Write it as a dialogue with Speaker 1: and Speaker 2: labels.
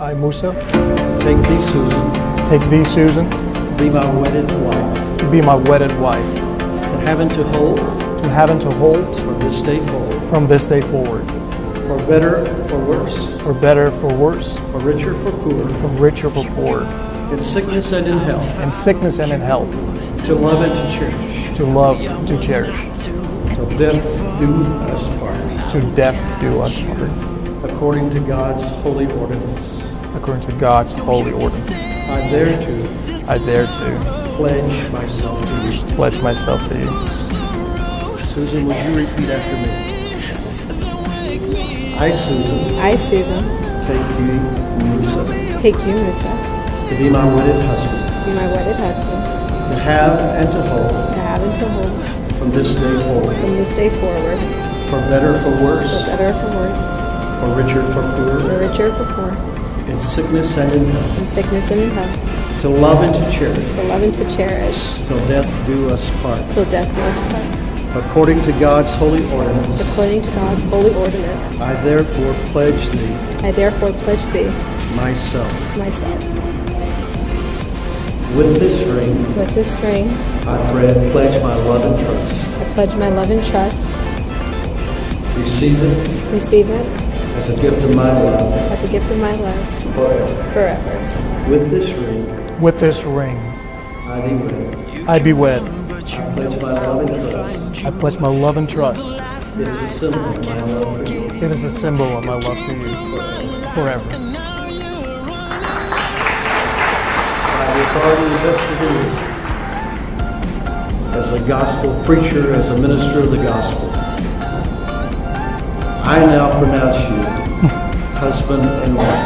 Speaker 1: I, Musa,
Speaker 2: take thee, Susan,
Speaker 1: take thee, Susan,
Speaker 2: to be my wedded wife,
Speaker 1: to be my wedded wife,
Speaker 2: to have and to hold
Speaker 1: from
Speaker 2: this day forward, for better, for worse,
Speaker 1: for better, for worse,
Speaker 2: for richer, for poor,
Speaker 1: from richer, for poor,
Speaker 2: in sickness and in health,
Speaker 1: in sickness and in health,
Speaker 2: to love and to cherish,
Speaker 1: to love, to cherish,
Speaker 2: till death do us part,
Speaker 1: to death do us part,
Speaker 2: according to God's holy ordinance.
Speaker 1: according to God's holy ordinance.
Speaker 2: I dare to pledge myself to you.
Speaker 1: Pledge myself to you.
Speaker 2: Susan, would you repeat after me? I, Susan,
Speaker 3: take you, Musa,
Speaker 2: to be my wedded husband, to have and to hold from this day forward, for better, for worse, for richer, for poor, in sickness and in health, to love and to cherish, till death do us part, according to God's holy ordinance. I therefore pledge thee myself. With this ring, I pledge my love and trust. Receive it as a gift of my love, forever. With this ring,
Speaker 1: I be wed.
Speaker 2: I pledge my love and trust.
Speaker 1: I pledge my love and trust.
Speaker 2: It is a symbol of my love for you.
Speaker 1: It is a symbol of my love to you forever.
Speaker 2: By the authority invested in me as a gospel preacher, as a minister of the gospel, I now pronounce you husband and wife.